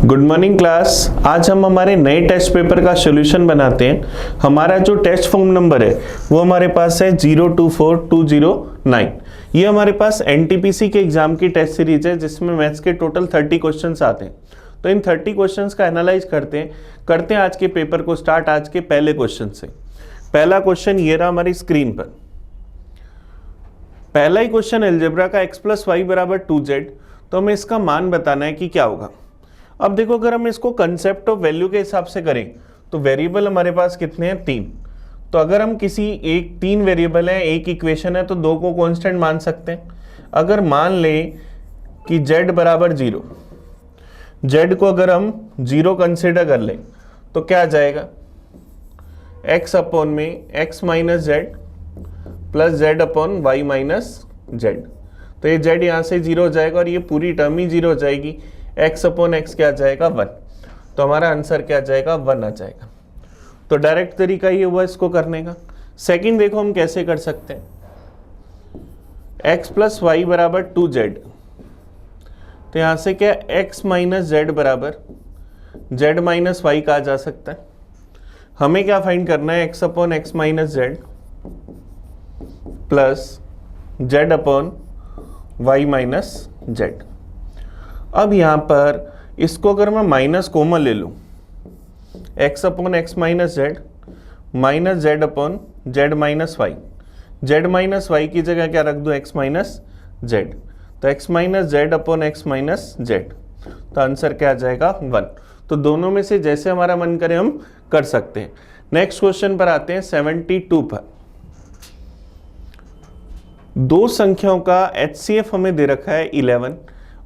Good morning class. आज हम हमारे नए टेस्ट पेपर का सॉल्यूशन बनाते हैं। हमारा जो टेस्ट फॉर्म नंबर है वो हमारे पास है 024209। ये हमारे पास एनटीपीसी के एग्जाम की टेस्ट सीरीज है जिसमें मैथ्स के टोटल 30 क्वेश्चंस आते हैं। तो इन 30 क्वेश्चंस का एनालाइज करते हैं आज के पेपर को स्टार्ट आज के पहले क्वेश्चन से। पहला क्वेश्चन ये रहा हमारी स्क्रीन पर। पहला ही क्वेश्चन अलजेब्रा का x + y = 2z। तो हमें इसका मान बताना है कि क्या होगा। अब देखो, अगर हम इसको कंसेप्ट ऑफ वैल्यू के हिसाब से करें तो वेरिएबल हमारे पास कितने हैं? 3। तो अगर हम किसी एक 3 वेरिएबल है, एक इक्वेशन है, तो 2 को कांस्टेंट मान सकते हैं। अगर मान लें कि z = 0, z को अगर हम 0 कंसिडर कर लें तो क्या आ जाएगा? x/x - z + z/y - z। तो ये z यहाँ से 0 हो जाएगा और ये पूरी टर्म ही 0 हो जाएगी। x/x क्या आ जाएगा? 1। तो हमारा आंसर क्या आ जाएगा? 1 आ जाएगा। तो डायरेक्ट तरीका ये हुआ इसको करने का। सेकंड देखो हम कैसे कर सकते हैं। x + y = 2z। तो यहाँ से क्या x - z = z - y कहा जा सकता है। हमें क्या फाइंड करना है? x/x - z plus z/y - z। अब यहाँ पर इसको अगर मैं माइनस कॉमन ले लूँ, x/x - z minus z/z - y, z - y की जगह क्या रख दूँ? x - z। तो x - z/x - z। तो आंसर क्या आ जाएगा? 1। तो दोनों में से जैसे हमारा मन करे हम कर सकते हैं। नेक्स्ट क्वेश्चन पर आते हैं 72 पर। दो संख्याओं का HCF हमें दे रखा है 11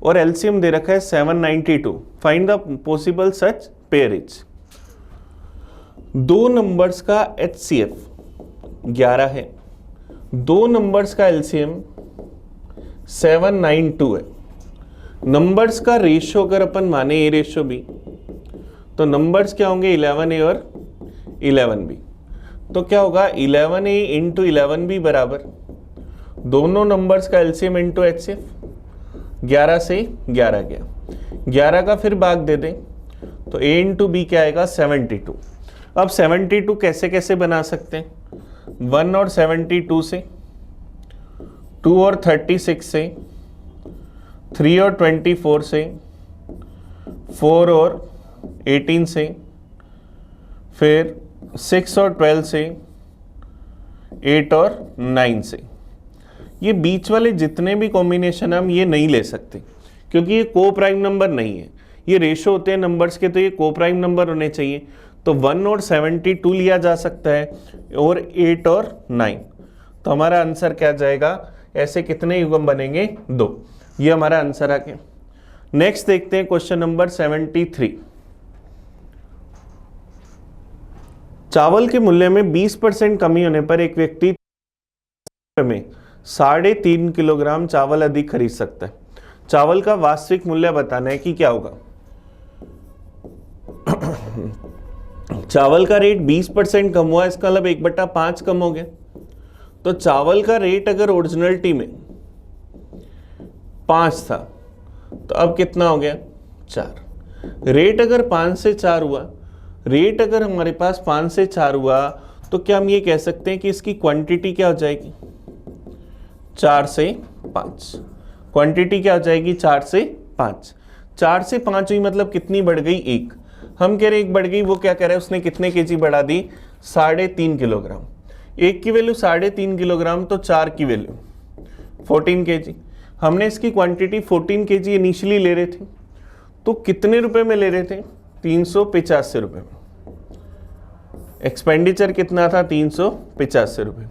और LCM दे रखा है 792। फाइंड द पॉसिबल सच पेयरेज। दो नंबर्स का HCF 11 है, दो नंबर्स का LCM 792 है। नंबर्स का रेशियो अगर अपन माने A रेशियो B, तो नंबर्स क्या होंगे? 11A और 11B। तो क्या होगा? 11A × 11B बराबर दोनों नंबर्स का LCM × HCF। 11 से 11 गया, 11 का फिर भाग दे दें तो A × B क्या आएगा? 72। अब 72 कैसे कैसे बना सकते हैं? 1 और 72 से, 2 और 36 से, 3 और 24 से, 4 और 18 से, फिर 6 और 12 से, 8 और 9 से। ये बीच वाले जितने भी कॉम्बिनेशन हम ये नहीं ले सकते क्योंकि ये को प्राइम नंबर नहीं है। ये रेशो होते हैं नंबर्स के, तो ये को प्राइम नंबर होने चाहिए। तो 1 और 72 लिया जा सकता है और 8 और 9। तो हमारा आंसर क्या जाएगा? ऐसे कितने युग्म बनेंगे? 2। ये हमारा आंसर आ गया। नेक्स्ट देखते हैं क्वेश्चन नंबर 73। चावल के मूल्य में 20% कमी होने पर एक व्यक्ति में 3.5 किलोग्राम चावल अधिक खरीद सकता है। चावल का वास्तविक मूल्य बताना है कि क्या होगा। चावल का रेट 20% कम हुआ, इसका मतलब 1/5 कम हो गया। तो चावल का रेट अगर ओरिजिनलिटी में 5 था तो अब कितना हो गया? 4। रेट अगर 5 से 4 हुआ, रेट अगर हमारे पास 5 से 4 हुआ तो क्या हम ये कह सकते हैं कि इसकी क्वांटिटी क्या हो जाएगी? 4 से 5। क्वांटिटी क्या हो जाएगी? 4 से 5। 4 से 5 हुई मतलब कितनी बढ़ गई? 1। हम कह रहे 1 बढ़ गई, वो क्या कह रहे हैं? उसने कितने केजी बढ़ा दी? 3.5 किलोग्राम। 1 की वैल्यू 3.5 किलोग्राम, तो 4 की वैल्यू 14 केजी। हमने इसकी क्वांटिटी 14 केजी इनिशियली ले रहे थे, तो कितने रुपए में ले रहे थे? 385 रुपये में। एक्सपेंडिचर कितना था? 385 रुपये।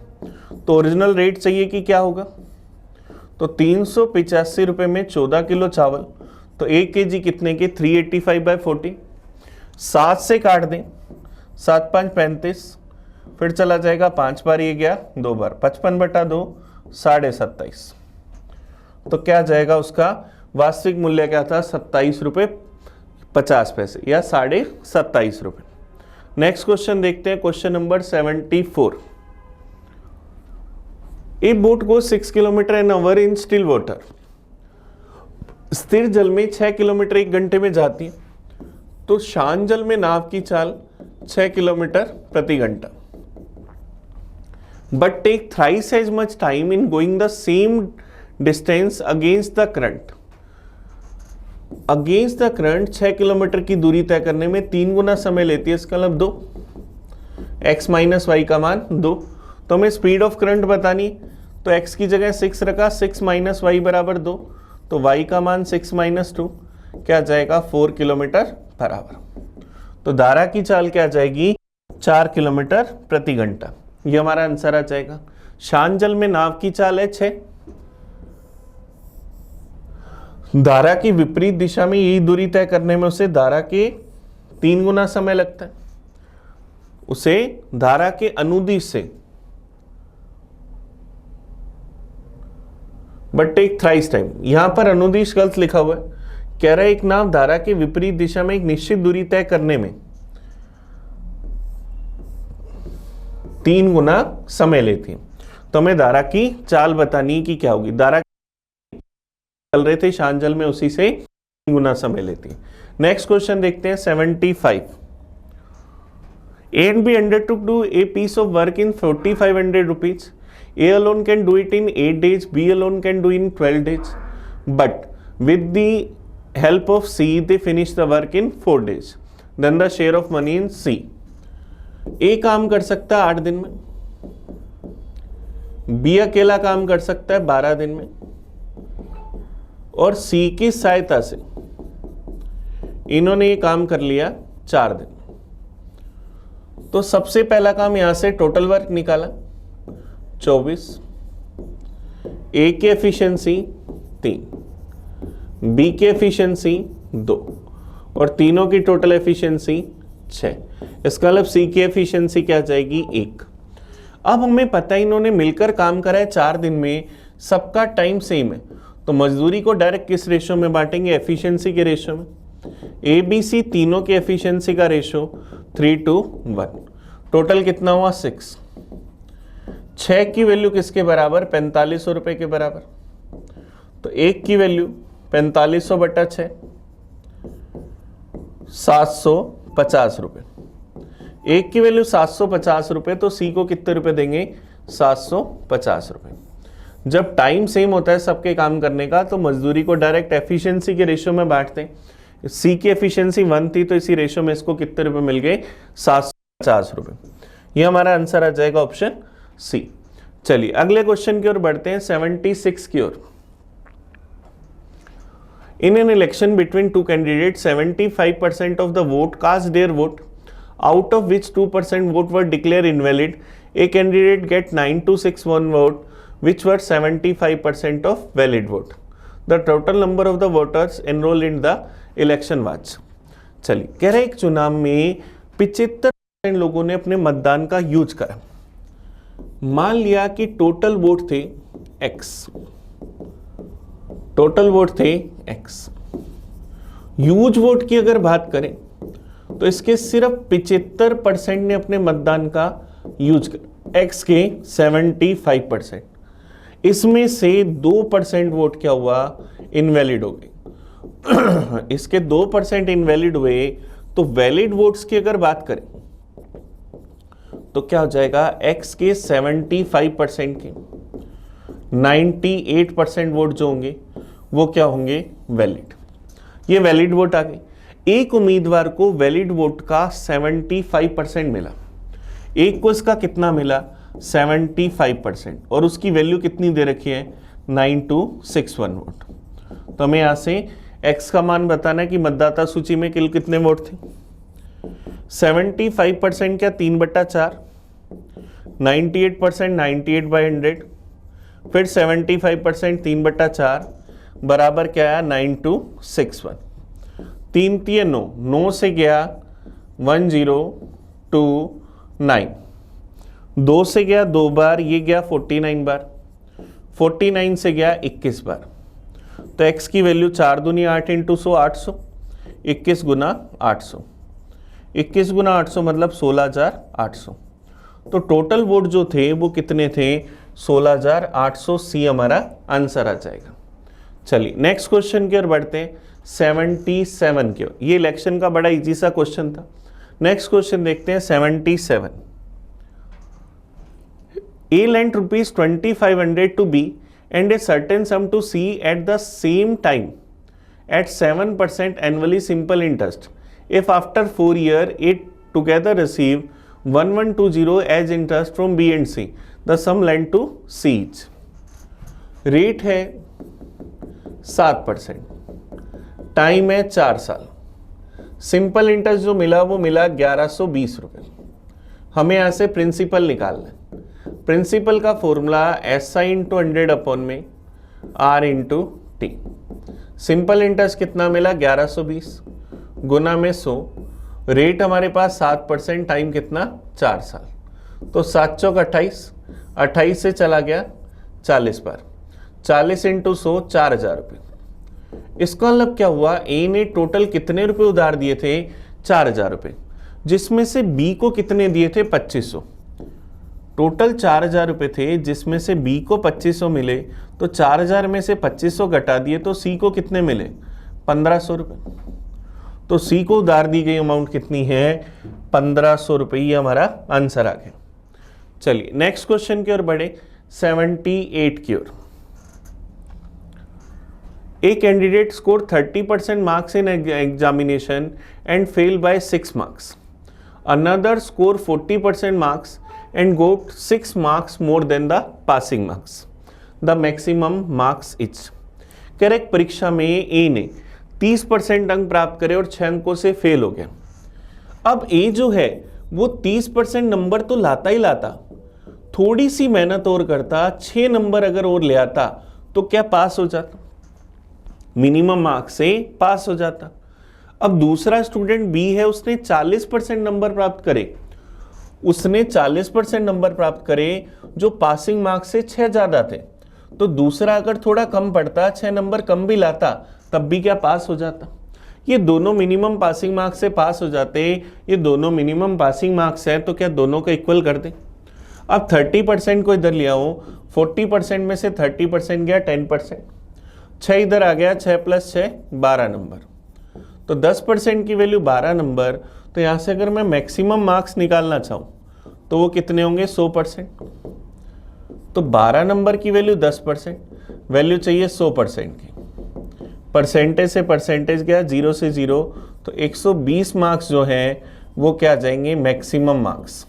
तो ओरिजिनल रेट चाहिए कि क्या होगा? तो 385 रुपये में 14 किलो चावल, तो 1 केजी कितने के? 385/40। 7 से काट दें, 7 5 35, फिर चला जाएगा 5 बार, ये गया 2 बार, 55/2 27.5। तो क्या जाएगा? उसका वास्तविक मूल्य क्या था? 27 रुपये 50 पैसे या 27.5 रुपये। नेक्स्ट क्वेश्चन देखते हैं, question number 74। A boat goes 6 kilometre an hour in still water। स्थिर जल में 6 किलोमीटर 1 घंटे में जाती है। तो शांजल में नाव की चाल 6 किलोमीटर प्रति घंटा, but take thrice as much time in going the same distance against the current. Against the current 6 kilometre की दूरी तय करने में 3 गुना समय लेती है, इसका मतलब 2, x माइनस वाई का मान 2। तो हमें स्पीड ऑफ करंट बतानी, तो x की जगह 6 रखा, 6 माइनस वाई बराबर 2, तो y का मान 6 माइनस 2 क्या जाएगा 4 किलोमीटर बराबर। तो धारा की चाल क्या जाएगी 4 किलोमीटर प्रति घंटा, ये हमारा आंसर आ जाएगा। शांजल में नाव की चाल है 6, धारा की विपरीत दिशा में यही दूरी तय करने में उसे धारा के 3 गुना समय लगता है, उसे धारा के अनुदिश से, बट टेक थ्राइस टाइम, यहां पर अनुदिश गलत लिखा हुआ है, कह रहा है एक नाव धारा के विपरीत दिशा में एक निश्चित दूरी तय करने में 3 गुना समय लेती है। तो हमें धारा की चाल बतानी कि क्या होगी, धारा चल रहे थे शांजल में उसी से 3 गुना समय लेती है। नेक्स्ट क्वेश्चन देखते हैं 75। A and B undertook to do a piece of work in 4,500 rupees. A alone can do it in 8 days, B alone can do it in 12 days. But with the help of C, they finish the work in 4 days. Then the share of money in C. A काम कर सकता है 8 दिन में, B अकेला काम कर सकता है 12 दिन में, और C की सहायता से इन्होंने ये काम कर लिया 4 दिन। तो सबसे पहला काम यहां से टोटल वर्क निकाला 24, ए की एफिशिएंसी 3, बी की एफिशिएंसी 2 और तीनों की टोटल एफिशिएंसी 6। इसका मतलब सी की एफिशिएंसी क्या जाएगी 1। अब हमें पता है इन्होंने मिलकर काम करा है 4 दिन में, सबका टाइम सेम है, तो मजदूरी को डायरेक्ट किस रेशो में बांटेंगे, एफिशिएंसी के रेशो में। ए बी सी तीनों की एफिशिएंसी का रेशो 3:1, टोटल कितना हुआ 6। 6 की वैल्यू किसके बराबर, 4500 रुपए के बराबर, तो 1 की वैल्यू 4500 बटा 6 750 रुपए, 1 की वैल्यू 750 रुपए, तो सी को कितने रुपए देंगे 750 रुपए। जब टाइम सेम होता है सबके काम करने का, तो मजदूरी को डायरेक्ट एफिशिएंसी के रेशो में बांटते हैं। सी की एफिशिएंसी 1 थी, तो इसी रेशो में इसको कितने रुपए मिल गए 750 रुपए। ये हमारा आंसर आ जाएगा ऑप्शन सी। चलिए अगले क्वेश्चन की ओर बढ़ते हैं 76 की ओर। In an election between two candidate 75% of the vote cast their vote, out of which 2% vote were declared invalid. A candidate get 9261 vote, which were 75% of valid vote. The total number of the voters enrolled in the election was. चलिए कह रहे एक चुनाव में 75% लोगों ने अपने मतदान का यूज करा। मान लिया कि टोटल वोट थे x, टोटल वोट थे x। यूज वोट की अगर बात करें तो इसके सिर्फ 75% ने अपने मतदान का यूज कर, x के 75%, इसमें से 2% वोट क्या हुआ इनवैलिड हो गए। इसके 2% इनवैलिड हुए, तो वैलिड वोट्स की अगर बात करें तो क्या हो जाएगा x के 75% के 98% वोट जो होंगे वो क्या होंगे वैलिड। ये वैलिड वोट आ गए। एक उम्मीदवार को वैलिड वोट का 75% मिला, एक को इसका कितना मिला 75%, और उसकी वैल्यू कितनी दे रखी है 9261 वोट। तो हमें यहां से x का मान बताना है कि मतदाता सूची में कुल कितने वोट थे। 75% क्या 3/4, 98% 98/100, फिर 75% 3/4 बराबर क्या आया 9261। 3 3 9, 9 से गया 1029, 2 से गया 2 बार, ये गया 49 बार, 49 से गया 21 बार। तो x की वैल्यू 4 दूनी 8 इंटू 100 800, 21 गुना 800, 21 गुना 800 मतलब 16,800। तो टोटल वोट जो थे वो कितने थे 16,800। सी हमारा आंसर आ जाएगा। चलिए नेक्स्ट क्वेश्चन की ओर बढ़ते हैं 77 क्योर। ये इलेक्शन का बड़ा इजी सा क्वेश्चन था। नेक्स्ट क्वेश्चन देखते हैं 77। A lent rupees 2500 to B and a certain sum to C at the same time at 7% annually simple interest. If after 4 years it together receive 1120 as interest from B and C, the sum lent to C each. Rate है 7%, time है 4 साल, simple interest जो मिला वो मिला 1120 रुपये। हमें यहाँ से प्रिंसिपल निकालना है। प्रिंसिपल का फॉर्मूला SI इंटू 100 अपॉन में R into T. Simple interest कितना मिला 1120 गुना में 100, रेट हमारे पास 7%, टाइम कितना 4 साल, तो 7 चौक 28, 28 से चला गया 40 पर, 40 इंटू 100 4000 रुपये। इसका मतलब क्या हुआ, ए ने टोटल कितने रुपए उधार दिए थे 4000 रुपये, जिसमें से बी को कितने दिए थे 2500। टोटल 4000 रुपये थे जिसमें से बी को 2500 मिले, तो 4000 में से 2500 घटा दिए तो सी को कितने मिले 1500 रुपये। तो सी को उधार दी गई अमाउंट कितनी है 1500 रुपये। ये हमारा आंसर आ गया। चलिए नेक्स्ट क्वेश्चन की ओर बढ़े 78 की ओर। A candidate scored 30% marks in examination and failed by 6 marks. Another scored 40% marks and got 6 marks more than the passing marks. The maximum marks is. Correct परीक्षा में ए ने 30% अंक प्राप्त करे और 6 अंकों से फेल हो गया। अब ए जो है वो 30% नंबर तो लाता ही लाता, थोड़ी सी मेहनत और करता, 6 नंबर अगर और ले आता तो क्या पास हो जाता, मिनिमम मार्क्स से पास हो जाता। अब दूसरा स्टूडेंट बी है, उसने 40% नंबर प्राप्त करे, उसने 40% नंबर प्राप्त करे जो पासिंग मार्क्स से 6 ज्यादा थे, तो दूसरा अगर थोड़ा कम पढ़ता, 6 नंबर कम भी लाता, तब भी क्या पास हो जाता। ये दोनों मिनिमम पासिंग मार्क्स से पास हो जाते, ये दोनों मिनिमम पासिंग मार्क्स है, तो क्या दोनों को इक्वल कर दें। अब 30% को इधर ले आओ, 40% में से 30% गया 10%, 6 इधर आ गया, 6 + 6 12 नंबर, तो 10% की वैल्यू 12 नंबर। तो यहाँ से अगर मैं मैक्सिमम मार्क्स निकालना चाहूँ तो वो कितने होंगे 100%। तो 12 नंबर की वैल्यू 10%, वैल्यू चाहिए 100% की, परसेंटेज से परसेंटेज गया 0 से 0, तो 120 मार्क्स जो हैं वो क्या जाएंगे मैक्सिमम मार्क्स।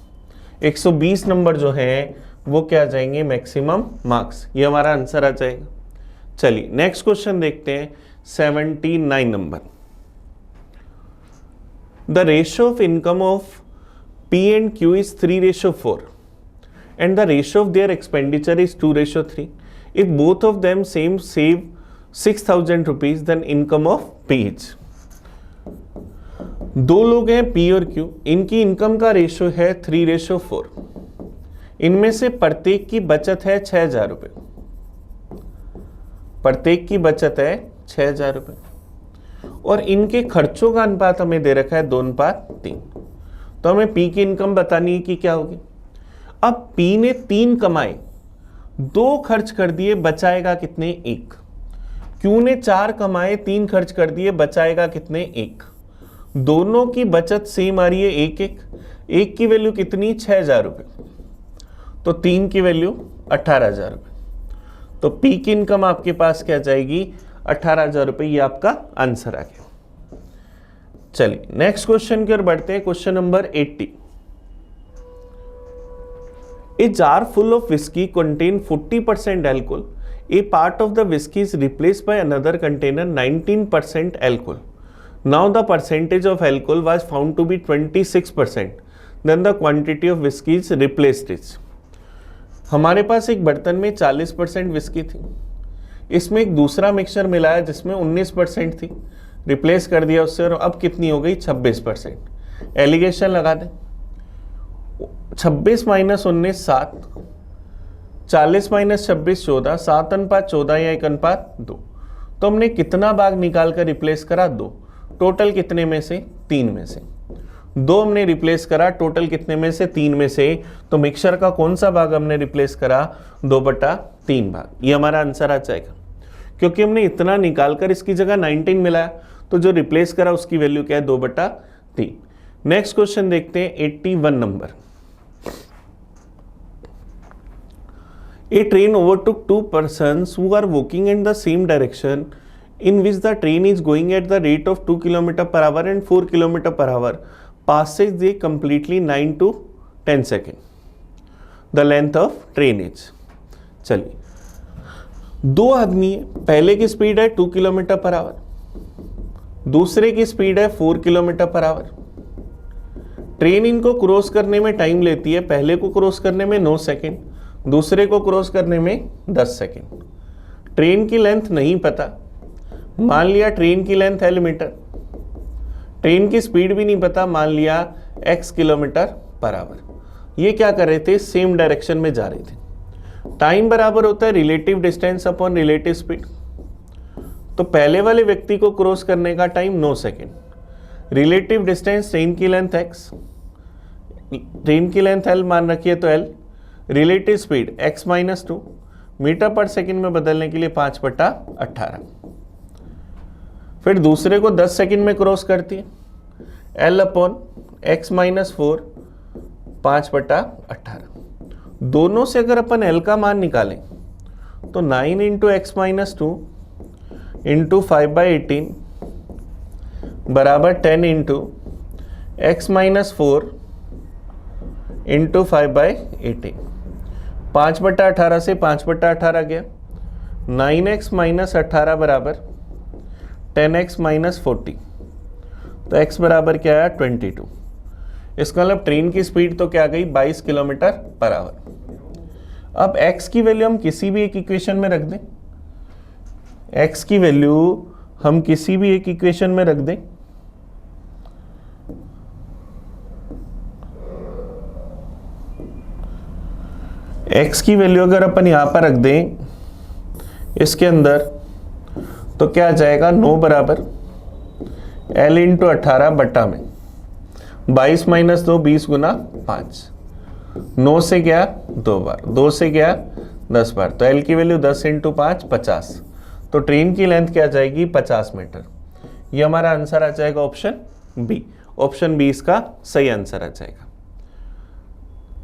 120 नंबर जो हैं वो क्या जाएंगे मैक्सिमम मार्क्स। ये हमारा आंसर आ जाएगा। चलिए नेक्स्ट क्वेश्चन देखते हैं 79 number. The ratio of income of P and Q is 3:4 and the ratio of their expenditure is 2:3. If both of them save 6,000 rupees, then income of P is. दो लोग हैं P और Q, इनकी income का ratio है 3:4। इनमें से प्रत्येक की बचत है 6,000 रुपये, प्रत्येक की बचत है 6,000 रुपये, और इनके खर्चों का अनुपात हमें दे रखा है 2:3। तो हमें P की इनकम बतानी है कि क्या होगी। अब P ने 3 कमाए, 2 खर्च कर दिए, बचाएगा कितने 1। Q ने 4 कमाए, 3 खर्च कर दिए, बचाएगा कितने 1। दोनों की बचत सेम आ रही है 1 की वैल्यू कितनी 6,000 रुपये, तो 3 की वैल्यू 18,000 रुपये। तो P की इनकम आपके पास क्या जाएगी 18,000 रुपये। ये आपका आंसर आ गया। चलिए नेक्स्ट क्वेश्चन की ओर बढ़ते हैं। Question number 80। A jar full of whisky contain 40% alcohol. A part of the whisky is replaced by another container 19% alcohol. Now the percentage of alcohol was found to be 26%, then the quantity of whisky is replaced is. हमारे पास एक बर्तन में 40% whisky थी, इसमें एक दूसरा mixture मिलाया जिसमें 19% थी, रिप्लेस कर दिया उससे, और अब कितनी हो गई 26%। एलिगेशन लगा दें, 26 - 19 7, 40 - 26 14, 7:14 या 1:2। तो हमने कितना भाग निकाल कर रिप्लेस करा 2, टोटल कितने में से 3 में से 2 हमने रिप्लेस करा, टोटल कितने में से 3 में से। तो मिक्सचर का कौन सा भाग हमने रिप्लेस करा 2/3 भाग। ये हमारा आंसर आ जाएगा, क्योंकि हमने इतना निकाल कर इसकी जगह 19 मिलाया, तो जो रिप्लेस करा उसकी वैल्यू क्या है 2/3। नेक्स्ट क्वेश्चन देखते हैं 81 number. A train overtook two persons who are walking in the same direction in which the train is going at the rate of 2 km per hour and 4 km per hour. Passes they completely 9 to 10 seconds. The length of train is. चलिए, दो आदमी है, पहले की speed है 2 kilometre per our, दूसरे की speed है 4 किलोमीटर पर आवर। ट्रेन इनको क्रॉस करने में टाइम लेती है, पहले को क्रॉस करने में 9 सेकेंड, दूसरे को क्रॉस करने में 10 सेकेंड। ट्रेन की लेंथ नहीं पता, मान लिया ट्रेन की लेंथ L मीटर, ट्रेन की स्पीड भी नहीं पता, मान लिया x किलोमीटर पर आवर। ये क्या कर रहे थे, सेम डायरेक्शन में जा रहे थे। टाइम बराबर होता है relative distance upon relative speed. तो पहले वाले व्यक्ति को क्रॉस करने का time 9 second, relative distance train की लेंथ x, ट्रेन की लेंथ L मान रखिए तो L, relative speed x-2, metre पर सेकंड में बदलने के लिए 5/18। फिर दूसरे को 10 सेकंड में क्रॉस करती है, L अपॉन x-4 5/18। दोनों से अगर अपन L का मान निकालें तो 9 इंटू x-2 इंटू 5/18 बराबर 10 इंटू x-4 इंटू 5/18। 5/18 से 5/18 गया, 9x-18 बराबर 10x-40, तो x बराबर क्या आया 22। इसका मतलब ट्रेन की स्पीड तो क्या गई 22 किलोमीटर पर आवर। अब x की वैल्यू हम किसी भी एक इक्वेशन में रख दें, x की वैल्यू हम किसी भी एक इक्वेशन में रख दें, x की वैल्यू अगर अपन यहां पर रख दें इसके अंदर, तो क्या आ जाएगा 9 बराबर L इंटू 18 बट्टा में 22 माइनस 2 20 गुना 5, 9 से गया 2 बार, 2 से गया 10 बार, तो L की वैल्यू 10 इंटू 5 50। तो ट्रेन की लेंथ क्या आ जाएगी 50 मीटर। ये हमारा आंसर आ जाएगा ऑप्शन बी। ऑप्शन बी इसका सही आंसर आ जाएगा।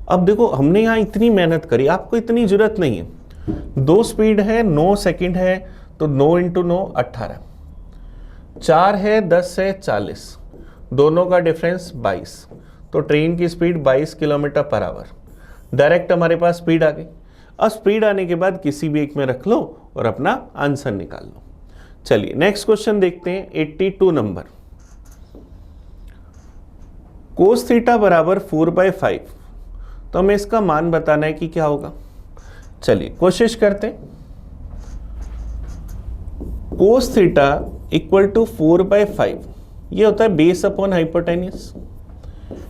अब देखो हमने यहाँ इतनी मेहनत करी, आपको इतनी जरूरत नहीं है। दो स्पीड है, 9 सेकंड है, तो 9 इंटू 9 18, 4 है 10 है 40, दोनों का डिफरेंस 22, तो ट्रेन की speed 22 kilometre per our. Direct हमारे पास स्पीड आ गई। अब स्पीड आने के बाद किसी भी एक में रख लो और अपना आंसर निकाल लो। चलिए नेक्स्ट क्वेश्चन देखते हैं 82 नंबर। कोस थीटा बराबर 4/5, तो हमें इसका मान बताना है कि क्या होगा। चलिए कोशिश करते हैं। कोस थीटा इक्वल टू 4/5, ये होता है बेस अपॉन हाइपोटेन्यूस।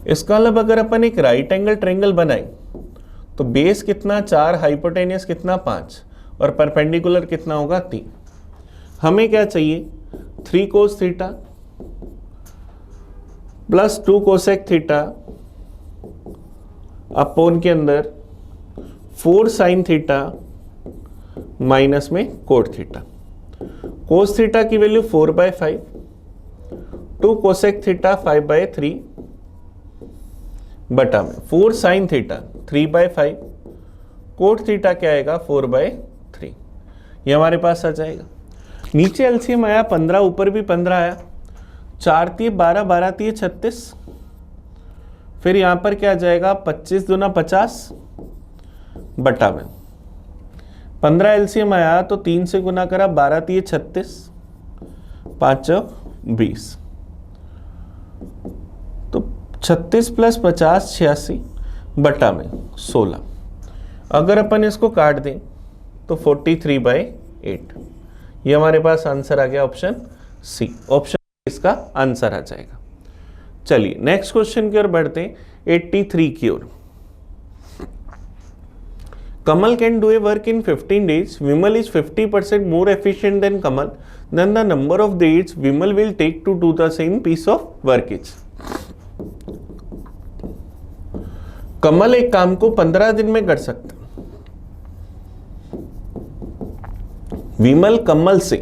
इसका मतलब अगर अपन एक राइट एंगल ट्रायंगल बनाए तो बेस कितना 4, हाइपोटेन्यूस कितना 5 और परपेंडिकुलर कितना होगा 3। हमें क्या चाहिए 3 cos theta plus 2 cosec theta upon के अंदर 4 साइन थीटा माइनस में कोट थीटा। कोस थीटा की वैल्यू 4/5, 2 कोसेक थीटा 5/3 बटा में 4 साइन थीटा 3/5, कोट थीटा क्या आएगा 4/3। ये हमारे पास आ जाएगा। नीचे एलसीएम आया 15, ऊपर भी 15 आया, 4 3 12, 12 3 36, फिर यहां पर क्या आ जाएगा 25 दूना 50 बटा में 15 एलसीएम आया तो 3 से गुना करा, 12 3 36, 5 20, तो 36 प्लस 50 86 बटा में 16। अगर अपन इसको काट दें तो 43/8। ये हमारे पास आंसर आ गया ऑप्शन सी। ऑप्शन इसका आंसर आ जाएगा। चलिए नेक्स्ट क्वेश्चन की ओर बढ़ते हैं 83 की ओर। Kamal can do a work in 15 days. Vimal is 50% more efficient than Kamal. Then the number of days Vimal will take to do the same piece of work is. कमल एक काम को 15 दिन में कर सकता, विमल कमल से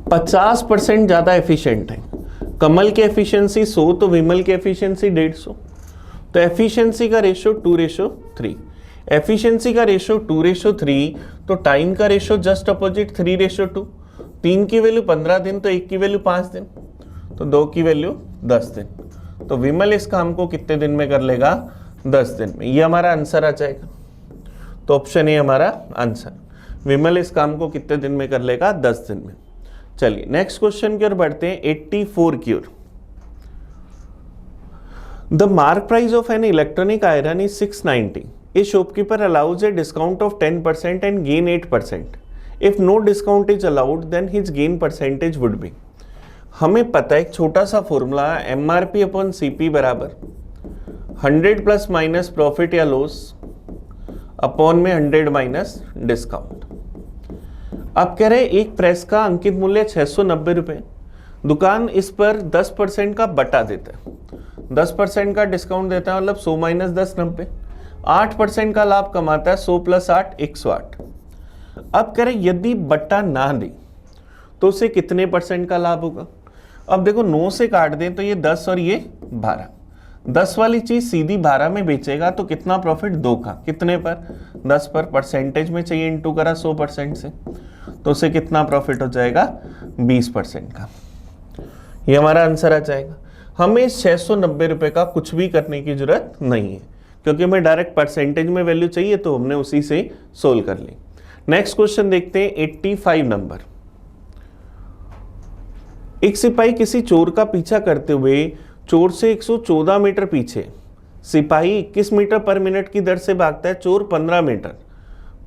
50% ज़्यादा एफिशिएंट है। कमल की एफिशिएंसी 100 तो विमल की एफिशिएंसी 150, तो एफिशिएंसी का रेशो 2:3। एफिशिएंसी का रेशो 2:3 तो टाइम का रेशो जस्ट अपोजिट 3:2। 3 की वैल्यू 15 दिन तो 1 की वैल्यू 5 दिन तो 2 की वैल्यू 10 दिन। तो विमल इस काम को कितने दिन में कर लेगा? 10 दिन में। ये हमारा आंसर आ जाएगा। तो ऑप्शन ए हमारा आंसर, विमल इस काम को कितने दिन में कर लेगा? 10 दिन में। चलिए नेक्स्ट क्वेश्चन की ओर बढ़ते हैं, 84 की ओर। The mark price of an electronic iron is 690. A shopkeeper allows a discount of 10% and gain 8%. If no discount is allowed, then his gain percentage would be. हमें पता है एक छोटा सा फॉर्मूला, MRP अपॉन CP बराबर 100 plus minus profit या loss upon में 100 minus discount. अब कह रहे हैं एक प्रेस का अंकित मूल्य 690 रुपये, दुकान इस पर 10% का बटा देता है, 10% का डिस्काउंट देता है, मतलब 100 माइनस 10 90, 8% का लाभ कमाता है, 100 प्लस 8 108। अब कह रहे यदि बट्टा ना दे तो उसे कितने % का लाभ होगा? अब देखो 9 से काट दें तो ये 10 और ये 12, 10 वाली चीज सीधी 12 में बेचेगा तो कितना प्रॉफिट? 2 का, कितने पर? 10 पर। परसेंटेज में चाहिए, इंटू करा 100% से, तो उसे कितना प्रॉफिट हो जाएगा? 20% का। ये हमारा आंसर आ जाएगा। हमें 690 रुपए का कुछ भी करने की जरूरत नहीं है, क्योंकि हमें डायरेक्ट परसेंटेज में वैल्यू चाहिए, तो हमने उसी से सोल्व कर ली। नेक्स्ट क्वेश्चन देखते हैं, 85 नंबर। एक सिपाही किसी चोर का पीछा करते हुए चोर से 114 मीटर पीछे, सिपाही 21 मीटर पर मिनट की दर से भागता है, चोर 15 मीटर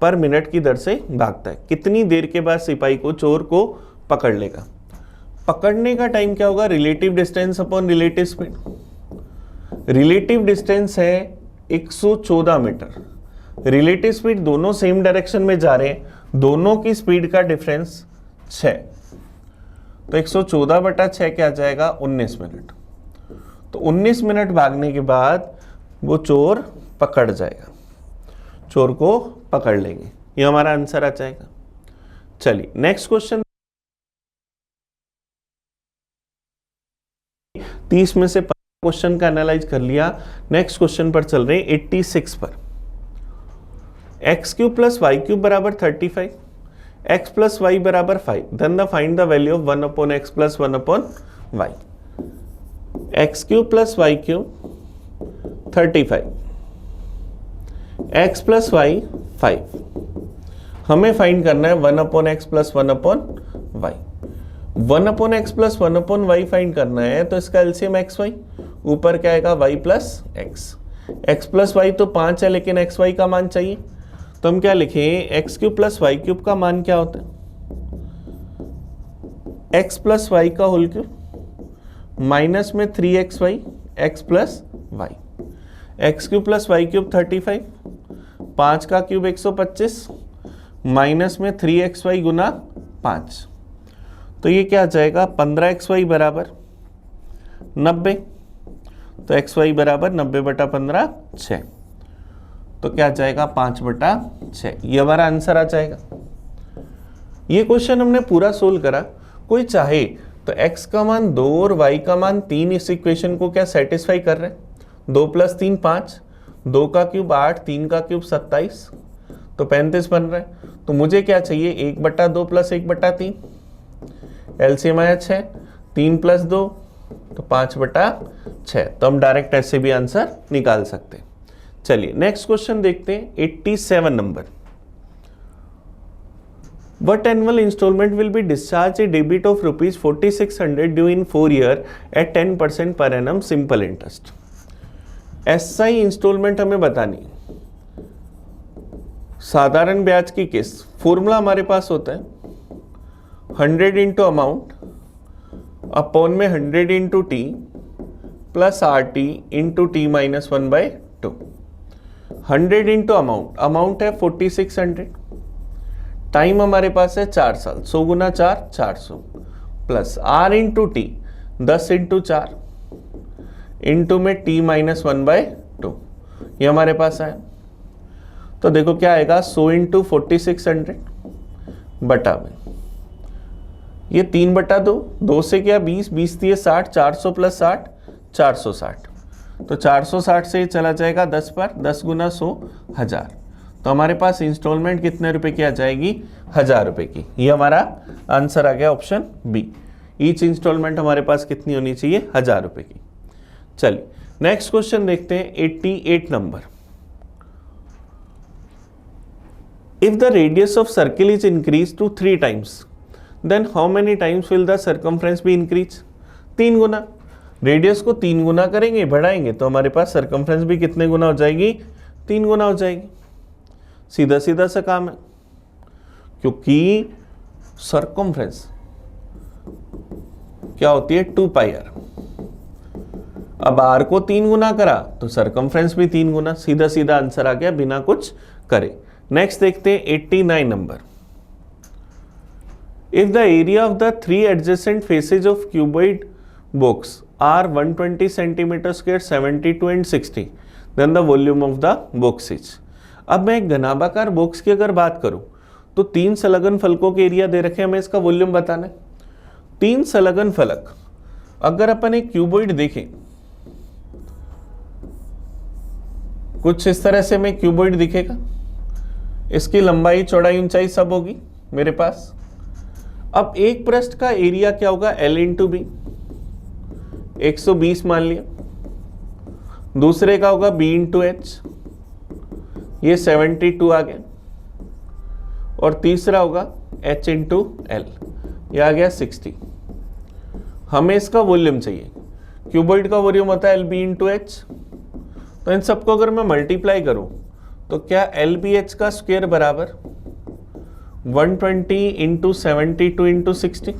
पर मिनट की दर से भागता है। कितनी देर के बाद सिपाही को चोर को पकड़ लेगा? पकड़ने का टाइम क्या होगा? Relative distance upon relative speed. Relative distance है 114 मीटर, रिलेटिव स्पीड दोनों सेम डायरेक्शन में जा रहे हैं, दोनों की स्पीड का डिफरेंस 6, तो 114 बटा 6 क्या आ जाएगा? 19 मिनट। तो 19 मिनट भागने के बाद वो चोर पकड़ जाएगा, चोर को पकड़ लेंगे। ये हमारा आंसर आ जाएगा। चलिए नेक्स्ट क्वेश्चन, 30 में से क्वेश्चन का एनालाइज कर लिया। नेक्स्ट क्वेश्चन पर चल रहे हैं, 86 पर। x³ प्लस y³ बराबर 35, x प्लस y बराबर 5, then the find the value of 1 upon x plus 1 upon y। x³ plus y³ 35, x plus y 5, हमें फाइंड करना है 1 upon x plus 1 upon y। 1 upon x plus 1 upon y find करना है, तो इसका LCM xy, ऊपर क्या आएगा? y plus x। x plus y तो 5 है, लेकिन xy का मान चाहिए, तो हम क्या लिखें? x³ प्लस y³ का मान क्या होता है? x प्लस y का होल क्यूब माइनस में 3xy x plus y। x³ plus y³ 35, 5 का क्यूब 125 माइनस में 3xy गुना 5, तो ये क्या आ जाएगा? 15xy बराबर 90, तो xy बराबर 90 बटा 15 6, तो क्या आ जाएगा? 5 बटा 6। ये हमारा आंसर आ जाएगा। ये क्वेश्चन हमने पूरा सोल्व करा। कोई चाहे तो x का मान 2 और y का मान 3 इस इक्वेशन को क्या सेटिस्फाई कर रहे हैं? 2 प्लस 3 5, 2 का क्यूब 8, 3 का क्यूब 27, तो 35 बन रहा है। तो मुझे क्या चाहिए? 1 बटा 2 प्लस 1 बटा 3, एलसीएम आया 6, 3 प्लस 2 तो 5 बटा 6, तो हम डायरेक्ट ऐसे भी आंसर निकाल सकते हैं। चलिए नेक्स्ट क्वेश्चन देखते हैं, 87 number. What annual installment will be discharged a debit of rupees 4600 due in 4 year at 10% per annum simple interest? SI instalment हमें बतानी। साधारण ब्याज की किस्त, फॉर्मूला हमारे पास होता है 100 इंटू अमाउंट अपॉन में 100 into T plus RT into T minus 1/2। 100 into amount, amount है 4600, टाइम हमारे पास है 4 साल, 100 गुना 4 400, plus R into T 10 into 4 into में t माइनस 1/2, ये हमारे पास है। तो देखो क्या आएगा? 100 इंटू 4600 बटा में ये 3/2, 2 से क्या 20, 20 दिए 60, 400 प्लस 60, 460। तो 460 से चला जाएगा 10 पर, 10 गुना 100, 1000। तो हमारे पास इंस्टॉलमेंट कितने रुपए की आ जाएगी? 1000 रुपए की। ये हमारा आंसर आ गया ऑप्शन बी। ईच इंस्टॉलमेंट हमारे पास कितनी होनी चाहिए? 1000 रुपए की। चलिए नेक्स्ट क्वेश्चन देखते हैं, 88 नंबर। If the radius of circle is increase to 3 times, then how many times will the circumference be increase? 3 गुना। रेडियस को 3 गुना करेंगे, बढ़ाएंगे, तो हमारे पास सर्कमफ्रेंस भी कितने गुना हो जाएगी? 3 गुना हो जाएगी। सीधा सीधा सा काम है, क्योंकि सर्कमफ्रेंस क्या होती है? 2πr। अब r को 3 गुना करा तो सर्कमफ्रेंस भी 3 गुना। सीधा सीधा आंसर आ गया बिना कुछ करे। नेक्स्ट देखते हैं 89 नंबर। If the area of the 3 adjacent faces of cuboid box are 120 centimetre square, 72 and 60, then the volume of the box is. अब मैं एक घनाभाकार बॉक्स की अगर बात करूं तो 3 संलग्न फलकों के एरिया दे रखे हैं, हमें इसका वॉल्यूम बताना है। 3 संलग्न फलक, अगर अपन एक क्यूबॉइड देखें कुछ इस तरह से में क्यूबॉइड दिखेगा, इसकी लंबाई चौड़ाई ऊंचाई सब होगी मेरे पास। अब एक पृष्ठ का एरिया क्या होगा? L इंटू बी, 120 मान लिया। दूसरे का होगा B इंटू एच, ये 72 आ गया। और तीसरा होगा H इंटू एल, ये आ गया 60। हमें इसका वॉल्यूम चाहिए। क्यूबॉइड का वॉल्यूम होता है LB इंटू एच। तो इन सबको अगर मैं मल्टीप्लाई करूं तो क्या LBH का स्क्वायर बराबर 120 इंटू 72 इंटू 60।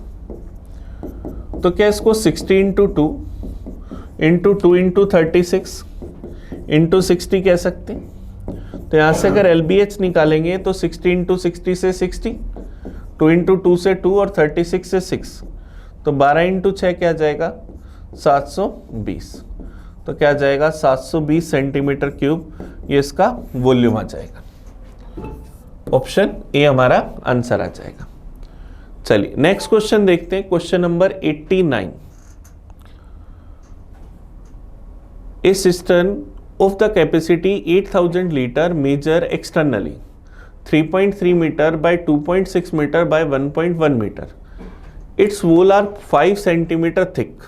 तो क्या इसको 60 इंटू 2 इंटू 2 इंटू 36 इंटू 60 कह सकते हैं? तो यहाँ से अगर LBH निकालेंगे तो 60 इंटू 60 से 60, 2 इंटू 2 से 2 और 36 से 6, तो 12 इंटू 6 क्या जाएगा? 720। तो क्या जाएगा? 720 सेंटीमीटर क्यूब, ये इसका वॉल्यूम आ जाएगा। ऑप्शन ए हमारा आंसर आ जाएगा। चलिए नेक्स्ट क्वेश्चन देखते हैं, question number 89। A cistern of the capacity 8000 liter measure externally 3.3 meter by 2.6 meter by 1.1 meter. Its wall are 5 centimeter thick.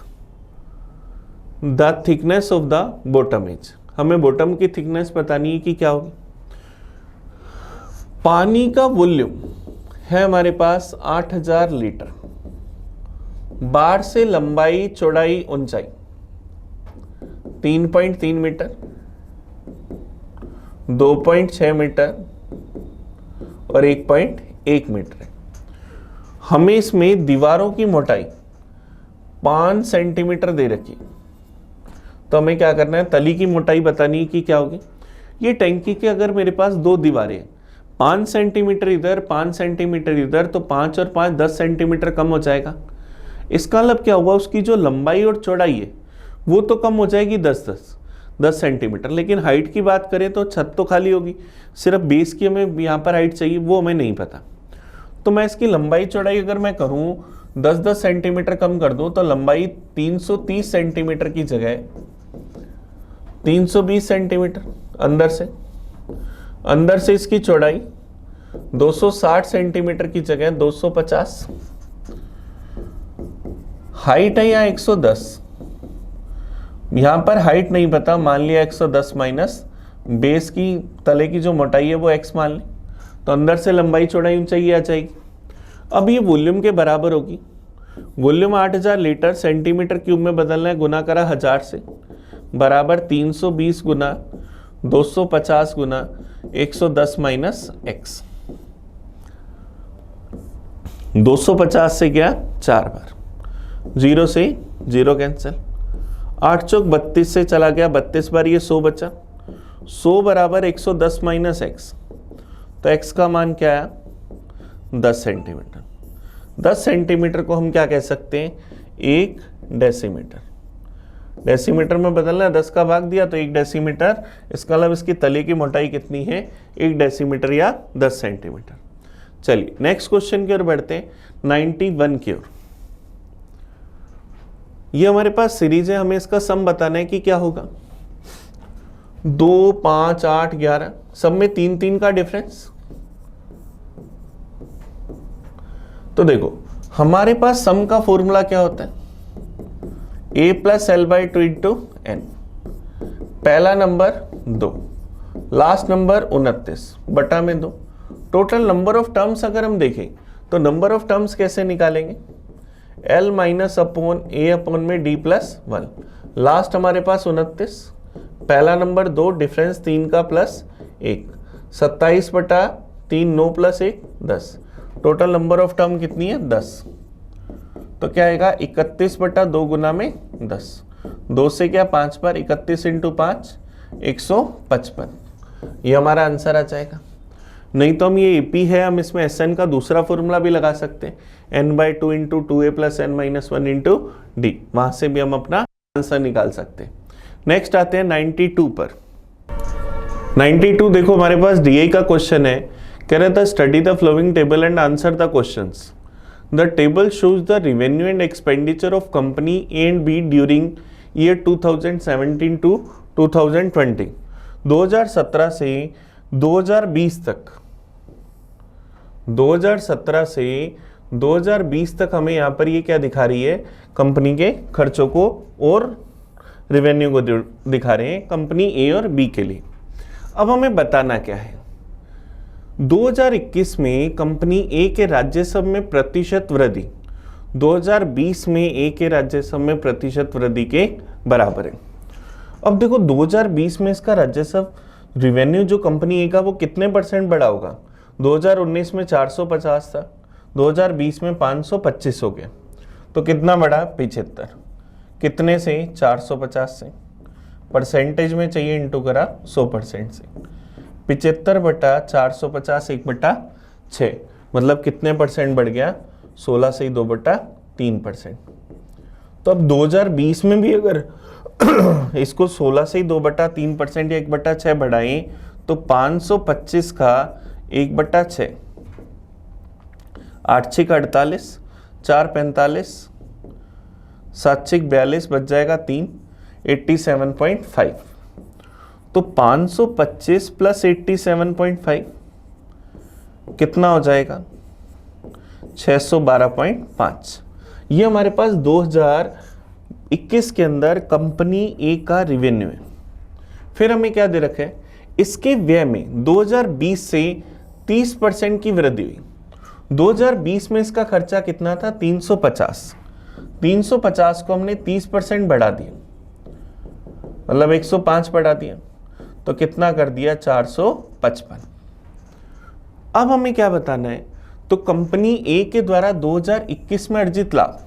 The thickness of the bottom is, हमें bottom की thickness बतानी है कि क्या होगी। पानी का वॉल्यूम है हमारे पास 8000 लीटर। बार से लंबाई चौड़ाई ऊंचाई 3.3 मीटर, 2.6 मीटर और 1.1 मीटर है। हमें इसमें दीवारों की मोटाई 5 सेंटीमीटर दे रखी, तो हमें क्या करना है? तली की मोटाई बतानी है कि क्या होगी। ये टैंकी के अगर मेरे पास 2 दीवारें हैं, 5 सेंटीमीटर इधर 5 सेंटीमीटर इधर, तो 5 और 5 10 सेंटीमीटर कम हो जाएगा। इसका मतलब क्या हुआ? उसकी जो लंबाई और चौड़ाई है वो तो कम हो जाएगी 10 सेंटीमीटर, लेकिन हाइट की बात करें तो छत तो खाली होगी, सिर्फ बेस की हमें यहाँ पर हाइट चाहिए, वो हमें नहीं पता। तो मैं इसकी लंबाई चौड़ाई अगर मैं करूँ 10 सेंटीमीटर कम कर दूँ, तो लंबाई 330 सेंटीमीटर की जगह 320 सेंटीमीटर अंदर से इसकी चौड़ाई 260 सेंटीमीटर की जगह 250। हाइट है यहाँ 110, यहां पर हाइट नहीं पता, मान लिया 110 माइनस बेस की तले की जो मोटाई है वो x मान ली, तो अंदर से लंबाई चौड़ाई ऊंचाई आ जाएगी। अब ये वॉल्यूम के बराबर होगी। वॉल्यूम 8000 लीटर सेंटीमीटर क्यूब में बदलना है, गुना करा 1000 से, बराबर 320 गुना 250 गुना 110 माइनस x। 250 से गया 4 बार, 0 से 0 कैंसिल, 8 चौक 32 से चला गया 32 बार, ये 100 बचा। 100 बराबर 110 माइनस एक्स, तो x का मान क्या आया? 10 सेंटीमीटर। 10 सेंटीमीटर को हम क्या कह सकते हैं? 1 डेसीमीटर। डेसीमीटर में बदलना है, 10 का भाग दिया तो 1 डेसीमीटर। इसका मतलब इसकी तले की मोटाई कितनी है? 1 डेसीमीटर या 10 सेंटीमीटर। चलिए नेक्स्ट क्वेश्चन की ओर बढ़ते हैं, 91 की ओर। ये हमारे पास सीरीज है, हमें इसका सम बताना है कि क्या होगा। 2, 5, 8, 11 सब में 3-3 का डिफरेंस। तो देखो हमारे पास सम का फॉर्मूला क्या होता है, a plus L by two into n. पहला नंबर 2, लास्ट नंबर 29 बटा में 2। टोटल नंबर ऑफ टर्म्स अगर हम देखें तो नंबर ऑफ टर्म्स कैसे निकालेंगे, l माइनस अपॉन ए अपॉन में d प्लस 1। लास्ट हमारे पास 29, पहला नंबर 2, डिफरेंस 3 का प्लस 1, 27 बटा 3, 9 plus 1 10। Total number of term कितनी है 10। तो क्या आएगा 31 बटा 2 गुना में 10। 2 से क्या 5 पर, 31 इंटू 5 155। ये हमारा आंसर आ जाएगा। नहीं तो हम ये एपी है, हम इसमें एस एन का दूसरा फॉर्मूला भी लगा सकते हैं, n by two into 2a plus n minus 1 into d. वहां से भी हम अपना आंसर निकाल सकते हैं। नेक्स्ट आते हैं 92 पर। 92 देखो हमारे पास डीआई का क्वेश्चन है, कह रहा था study the flowing table and answer the questions. The table shows the revenue and expenditure of company A and B during year 2017 to 2020। 2017 से 2020 तक, 2017 से 2020 तक हमें यहाँ पर ये क्या दिखा रही है, कंपनी के खर्चों को और रेवेन्यू को दिखा रहे हैं कंपनी ए और बी के लिए। अब हमें बताना क्या है, 2021 में कंपनी ए के राजस्व में प्रतिशत वृद्धि 2020 में ए के राजस्व में प्रतिशत वृद्धि के बराबर है। अब देखो 2020 में इसका राजस्व रेवेन्यू जो कंपनी ए का वो कितने परसेंट बढ़ा होगा, 2019 में 450 था, 2020 में 525 हो गया, तो कितना बढ़ा 75। कितने से, 450 से, परसेंटेज में चाहिए इंटू करा 100% से। 75 बटा 450 1 बटा 6, मतलब कितने परसेंट बढ़ गया, 16 से 2 बटा 3%। तो अब 2020 में भी अगर इसको 16 से 2 बटा 3% या 1 बटा 6 बढ़ाएं तो 525 का 1 बटा 6, 8 6 48, 4 45, 7 6 42, बच जाएगा 3, 87.5। तो 525 प्लस 87.5 कितना हो जाएगा, 612.5। ये हमारे पास 2021 के अंदर कंपनी ए का रेवेन्यू है। फिर हमें क्या दे रखा है, इसके व्यय में 2020 से 30% की वृद्धि हुई। 2020 में इसका खर्चा कितना था, 350। 350 को हमने 30% बढ़ा दिया, मतलब 105 बढ़ा दिया, तो कितना कर दिया 455। अब हमें क्या बताना है, तो कंपनी ए के द्वारा 2021 में अर्जित लाभ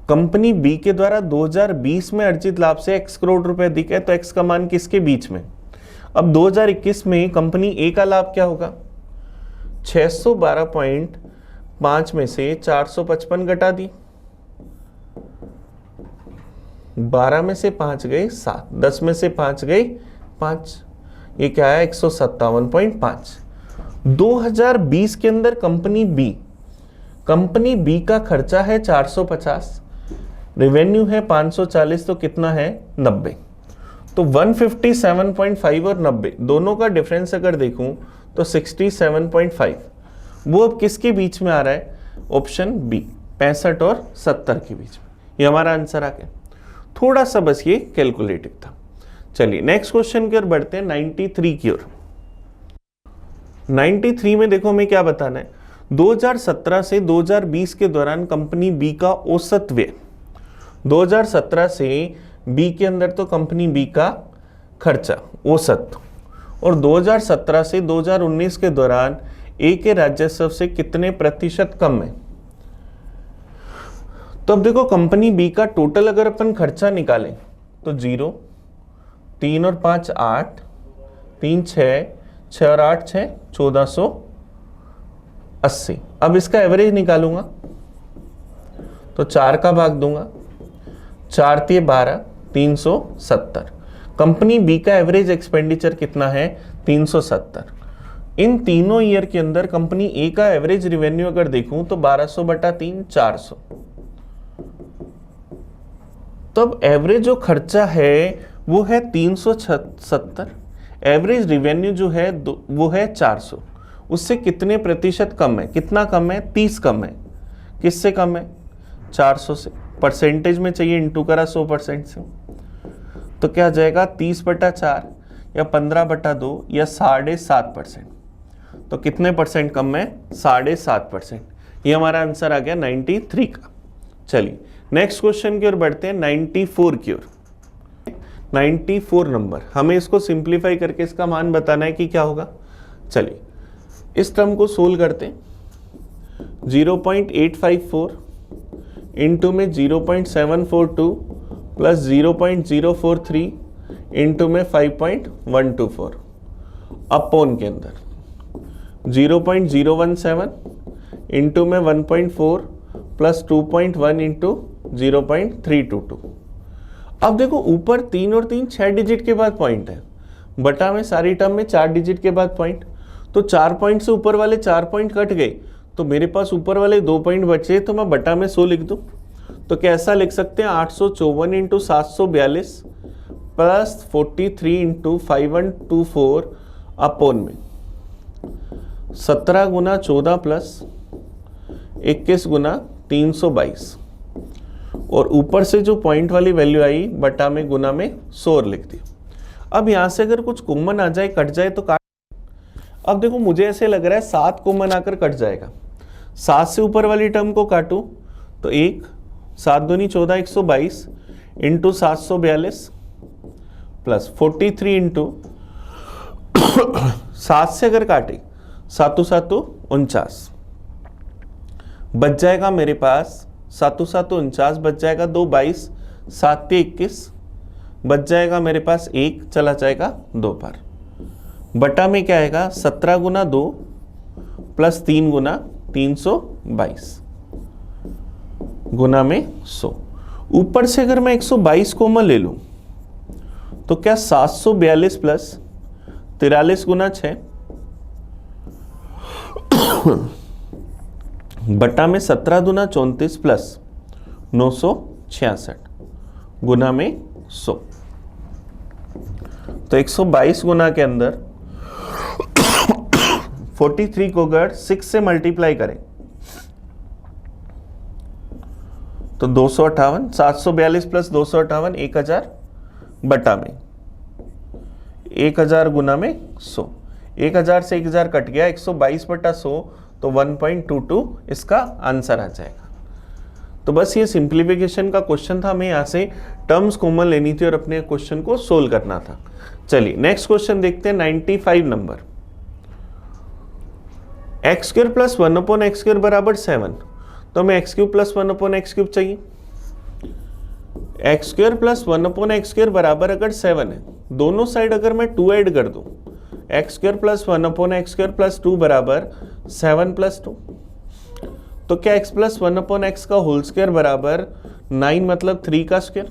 कंपनी बी के द्वारा 2020 में अर्जित लाभ से x करोड़ रुपए अधिक है, तो x का मान किसके बीच में। अब 2021 में कंपनी ए का लाभ क्या होगा, 612.5 में से 455 घटा दी, 12 में से 5 गए 7, 10 में से 5 गए 5, ये क्या है 157.5। 2020 के अंदर कंपनी बी का खर्चा है 450, रेवेन्यू है 540, तो कितना है 90। तो 157.5 और 90 दोनों का डिफरेंस अगर देखूं तो 67.5, वो अब किसके बीच में आ रहा है, ऑप्शन बी 65 और 70 के बीच में। ये हमारा आंसर आ गया। थोड़ा सा बस ये कैलकुलेटिव था। चलिए नेक्स्ट क्वेश्चन की ओर बढ़ते हैं, 93 की ओर। 93 में देखो हमें क्या बताना है, 2017 से 2020 के दौरान कंपनी बी का औसत व्यय, 2017 से बी के अंदर तो कंपनी बी का खर्चा औसत, और 2017 से 2019 के दौरान ए के राजस्व से कितने प्रतिशत कम है। तो अब देखो कंपनी बी का टोटल अगर अपन खर्चा निकालें तो 0, 3 और 5 8, 3 6, 6 और 8 6, 1480। अब इसका एवरेज निकालूंगा तो 4 का भाग दूंगा, 4 3 12, 370। कंपनी बी का एवरेज एक्सपेंडिचर कितना है 370। इन तीनों ईयर के अंदर कंपनी ए का एवरेज रेवेन्यू अगर देखूं तो 1200 बटा 3 400। तब एवरेज जो खर्चा है वो है 370, एवरेज रेवेन्यू जो है वो है 400। उससे कितने प्रतिशत कम है? कितना कम है? 30 कम है। किससे कम है? 400 से। परसेंटेज में चाहिए, इंटू करा 100% से, तो क्या आ जाएगा? 30 बटा 4 या 15 बटा 2 या 7.5%। तो कितने परसेंट कम है? 7.5%। ये हमारा आंसर आ गया 93 का। चलिए नेक्स्ट क्वेश्चन की ओर बढ़ते हैं, 94 की ओर। 94 नंबर, हमें इसको सिंप्लीफाई करके इसका मान बताना है कि क्या होगा। चलिए इस टर्म को सोल्व करते हैं। 0.854 इंटू में 0.742 प्लस 0.043 इंटू में 5.124 अपॉन के अंदर 0.017 इंटू में 1.4 प्लस 2.1 इंटू 0.322। अब देखो ऊपर 3 और 3 6 डिजिट के बाद पॉइंट है, बटा में सारी टर्म में 4 डिजिट के बाद पॉइंट, तो 4 पॉइंट से ऊपर वाले 4 पॉइंट कट गए, तो मेरे पास ऊपर वाले 2 पॉइंट बचे, तो मैं बटा में 100 लिख दूं। तो कैसा लिख सकते हैं? 854 इंटू 742 प्लस 43 इंटू 5124 अपॉन में 17 गुना 14 प्लस 21 गुना 322, और ऊपर से जो पॉइंट वाली वैल्यू आई बटा में गुना में 100 लिख दिया। अब यहां से अगर कुछ कॉमन आ जाए, कट जाए तो काट। अब देखो मुझे ऐसे लग रहा है 7 कॉमन आकर कट जाएगा। 7 से ऊपर वाली टर्म को काटूं तो 1, 7 दूनी 14 122 इंटू 742 प्लस 43 इंटू 7 से अगर काटे 7 7 49 बच जाएगा मेरे पास, 7 7 49 बच जाएगा, 2 22 7 21 बच जाएगा मेरे पास, 1 चला जाएगा 2 बार, बटा में क्या आएगा? 17 गुना 2 प्लस 3 गुना 322 गुना में 100। ऊपर से अगर मैं 122 कॉमन ले लूं तो क्या 742 प्लस 43 गुना 6 बटा में 17 दुना 34 प्लस 966 गुना में 100। तो 122 गुना के अंदर 43 को अगर 6 से मल्टीप्लाई करें तो 258, 742 प्लस 258 1000 बटा में 1000 गुना में 100। 1000 से 1000 कट गया, 122 बटा 100 तो 1.22 इसका आंसर आ जाएगा। तो बस ये सिंप्लीफिकेशन का क्वेश्चन था, हमें यहाँ से टर्म्स कॉमन लेनी थी और अपने क्वेश्चन को सोल्व करना था। चलिए नेक्स्ट क्वेश्चन देखते हैं, 95 number. X square plus 1 upon x square बराबर 7, तो हमें x cube plus 1 upon x cube चाहिए। X square plus 1 upon x square बराबर अगर 7 है, दोनों साइड अगर मैं 2 ऐड कर दूं, x square plus 1 upon x square plus 2 बराबर 7 प्लस 2, तो क्या x प्लस 1 अपॉन एक्स का होल स्क्वायर बराबर 9 मतलब 3 का स्क्वायर,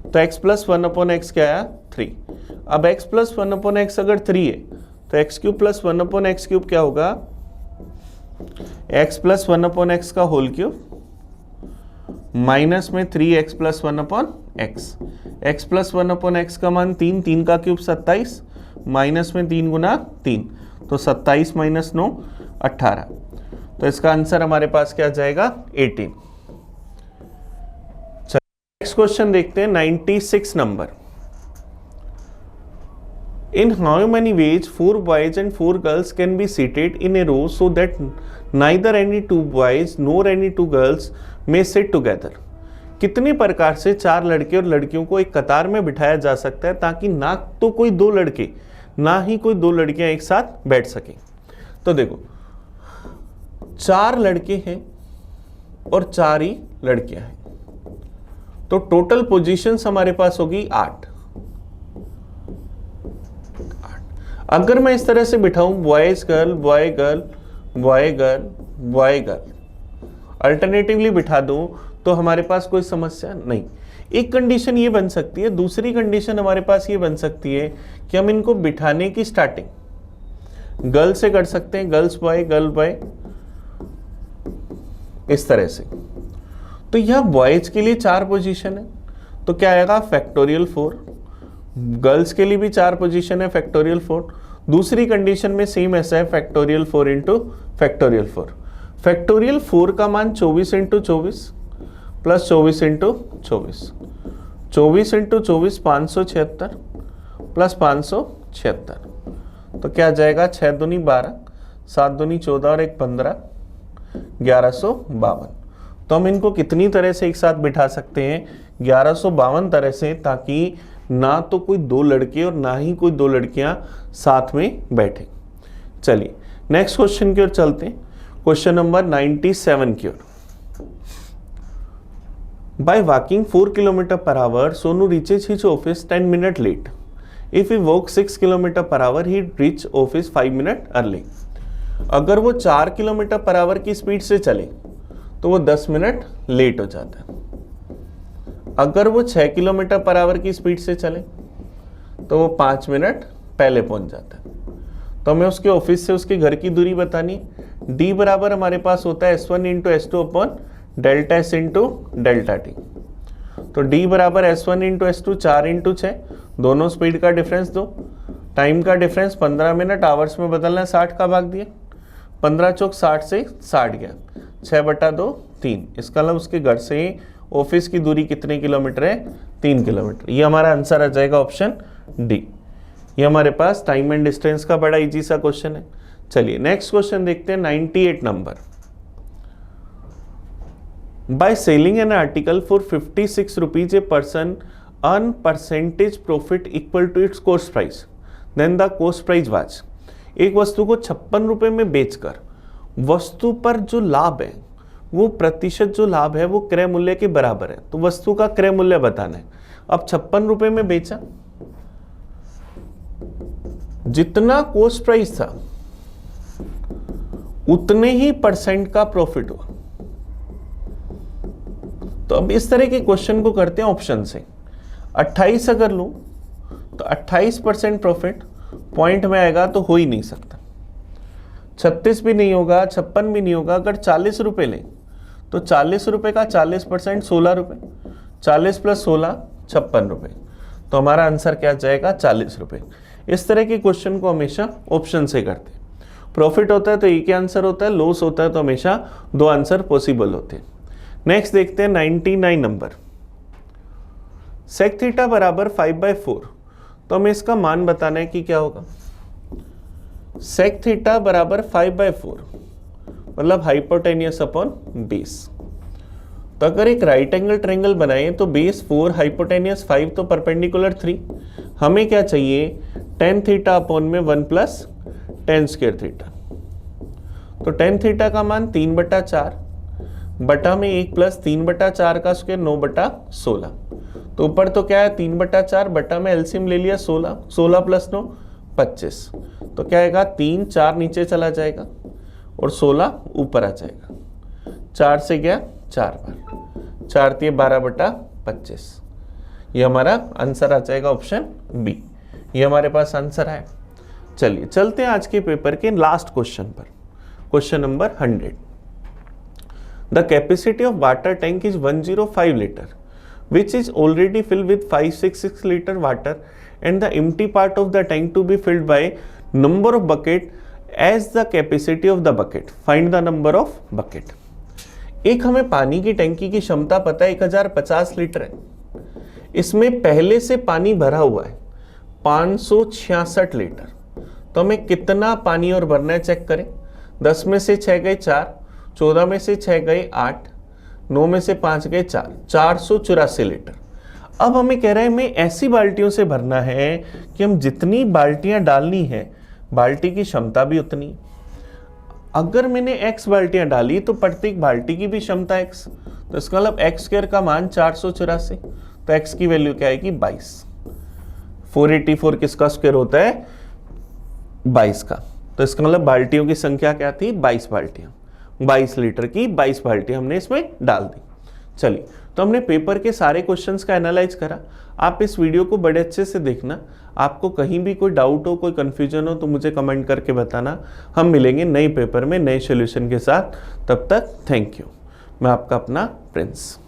तो x प्लस 1 अपॉन एक्स क्या आया? 3। अब x प्लस 1 अपॉन एक्स अगर 3 है तो x cube plus 1 upon x cube क्या होगा? x प्लस 1 अपॉन एक्स का होल क्यूब माइनस में 3x plus 1 upon x. x plus 1 upon x का मान 3, 3 का क्यूब 27 माइनस में 3 गुना 3, तो 27 माइनस 9 18, तो इसका आंसर हमारे पास क्या जाएगा? 18। नेक्स्ट क्वेश्चन देखते हैं, 96 number. In how many ways 4 boys and 4 girls can be seated in a row so that neither any 2 boys nor any 2 girls may sit together? कितने प्रकार से 4 लड़के और लड़कियों को एक कतार में बिठाया जा सकता है ताकि ना तो कोई 2 लड़के ना ही कोई 2 लड़कियां एक साथ बैठ सकें? तो देखो 4 लड़के हैं और 4 ही लड़कियां हैं, तो टोटल पोजीशंस हमारे पास होगी 8। अगर मैं इस तरह से बिठाऊं boys girl boy girl boy girl boy girl, alternatively बिठा दूं तो हमारे पास कोई समस्या नहीं। एक कंडीशन ये बन सकती है, दूसरी कंडीशन हमारे पास ये बन सकती है कि हम इनको बिठाने की स्टार्टिंग गर्ल से कर सकते हैं, गर्ल्स बॉय, गर्ल बॉय, इस तरह से। तो यह बॉयज के लिए 4 पोजीशन है, तो क्या आएगा फैक्टोरियल 4। गर्ल्स के लिए भी 4 पोजीशन है, फैक्टोरियल 4। दूसरी कंडीशन में सेम ऐसा है, फैक्टोरियल 4 इंटू फैक्टोरियल 4। फैक्टोरियल 4 का मान 24 into 24 plus 24 into 24, 24 into 24 576 plus 576, तो क्या आ जाएगा 6 दूनी 12, 7 दूनी 14 और 1 15, 1152। तो हम इनको कितनी तरह से एक साथ बिठा सकते हैं, 1152 तरह से, ताकि ना तो कोई 2 लड़के और ना ही कोई 2 लड़कियां साथ में बैठे। चलिए नेक्स्ट क्वेश्चन की ओर चलते हैं, क्वेश्चन नंबर 97 की ओर। By walking 4 kilometre per hour Sonu reaches his office 10 minute late. If he walk 6 kilometre per hour he reach office 5 minute early. अगर वो 4 किलोमीटर पर आवर की स्पीड से चले तो वो 10 मिनट लेट हो जाता है। अगर वो 6 किलोमीटर पर आवर की स्पीड से चले तो वो 5 मिनट पहले पहुंच जाता है। तो हमें उसके ऑफिस से उसके घर की दूरी बतानी है। डी बराबर हमारे पास होता है S1 into S2 upon delta S into delta T. तो डी बराबर S1 इंटू S2, 4 इंटू 6, दोनों स्पीड का डिफरेंस दो, टाइम का डिफरेंस 15 मिनट, आवर्स में बदलना है, 60 का भाग दिया, 15 चौक 60 से 60 गया, 6/2 3। इसका मतलब उसके घर से ऑफिस की दूरी कितने किलोमीटर है, 3 किलोमीटर। ये हमारा आंसर आ जाएगा ऑप्शन डी। ये हमारे पास टाइम एंड डिस्टेंस का बड़ा इजी सा क्वेश्चन है। चलिए नेक्स्ट क्वेश्चन देखते हैं, 98 नंबर। By selling an article for 56 rupees a person earn percentage profit equal to its cost price, then the cost price was. एक वस्तु को 56 रुपए में बेचकर वस्तु पर जो लाभ है, वो प्रतिशत जो लाभ है वो क्रय मूल्य के बराबर है। तो वस्तु का क्रय मूल्य बताना है। अब 56 रुपए में बेचा, जितना कॉस्ट प्राइस था उतने ही परसेंट का प्रॉफिट हुआ। तो अब इस तरह के क्वेश्चन को करते हैं ऑप्शन से। 28 अगर लूं तो 28% प्रॉफिट पॉइंट में आएगा तो हो ही नहीं सकता। 36 भी नहीं होगा, 56 भी नहीं होगा। अगर 40 रुपए लें तो 40 रुपए का 40% 16 रुपए, 40 प्लस 16 56 रुपए। तो हमारा आंसर क्या जाएगा, 40 रुपए। इस तरह के क्वेश्चन को हमेशा ऑप्शन से करते हैं। प्रॉफिट होता है तो एक ही आंसर होता है, लॉस होता है तो हमेशा 2 आंसर पॉसिबल होते हैं। नेक्स्ट देखते हैं 99 नंबर। सेक थीटा बराबर 5/4। तो हमें इसका मान बताना है कि क्या होगा। सेक थीटा बराबर 5/4 मतलब हाइपोटेनियस अपॉन बेस। तो अगर एक राइट एंगल ट्रायंगल बनाए तो बेस 4, हाइपोटेनियस 5, तो परपेंडिकुलर 3। हमें क्या चाहिए, tan थीटा अपॉन में 1 प्लस tan स्क्वायर थीटा। तो tan थीटा का मान 3/4 बटा में 1 प्लस 3/4 का स्क्वायर 9/16। तो ऊपर तो क्या है 3/4 बटा में एलसीएम ले लिया 16, 16 प्लस 9 25। तो क्या आएगा 3, 4 नीचे चला जाएगा और 16 ऊपर आ जाएगा। 4 से गया 4 बार, 4 3 12/25। ये हमारा आंसर आ जाएगा ऑप्शन बी। ये हमारे पास आंसर है। चलिए चलते हैं आज के पेपर के लास्ट क्वेश्चन पर, question number 100। The capacity of water tank is 105 litre which is already filled with 566 liter water and the empty part of the tank to be filled by number of bucket as the capacity of the bucket. Find the number of bucket. एक हमें पानी की टंकी की क्षमता पता है 1050 litre है। इसमें पहले से पानी भरा हुआ है 566 लीटर। तो हमें कितना पानी और भरना है चेक करें। 10 में से 6 गए 4, 14 में से 6 गए 8, 9 में से 5 गए 4, 484 लीटर। अब हमें कह रहा है हमें ऐसी बाल्टियों से भरना है कि हम जितनी बाल्टियां डालनी है बाल्टी की क्षमता भी उतनी। अगर मैंने x बाल्टियां डाली तो प्रत्येक बाल्टी की भी क्षमता x, तो इसका मतलब x स्क्वायर का मान 484। तो x की वैल्यू क्या आएगी 22। 484 किसका स्क्वायर होता है 22 का। तो इसका मतलब बाल्टियों की संख्या क्या थी 22 बाल्टियां। 22 लीटर की 22 बाल्टी हमने इसमें डाल दी। चलिए तो हमने पेपर के सारे क्वेश्चंस का एनालाइज करा। आप इस वीडियो को बड़े अच्छे से देखना। आपको कहीं भी कोई डाउट हो, कोई कन्फ्यूजन हो तो मुझे कमेंट करके बताना। हम मिलेंगे नए पेपर में नए सॉल्यूशन के साथ। तब तक थैंक यू। मैं आपका अपना प्रिंस।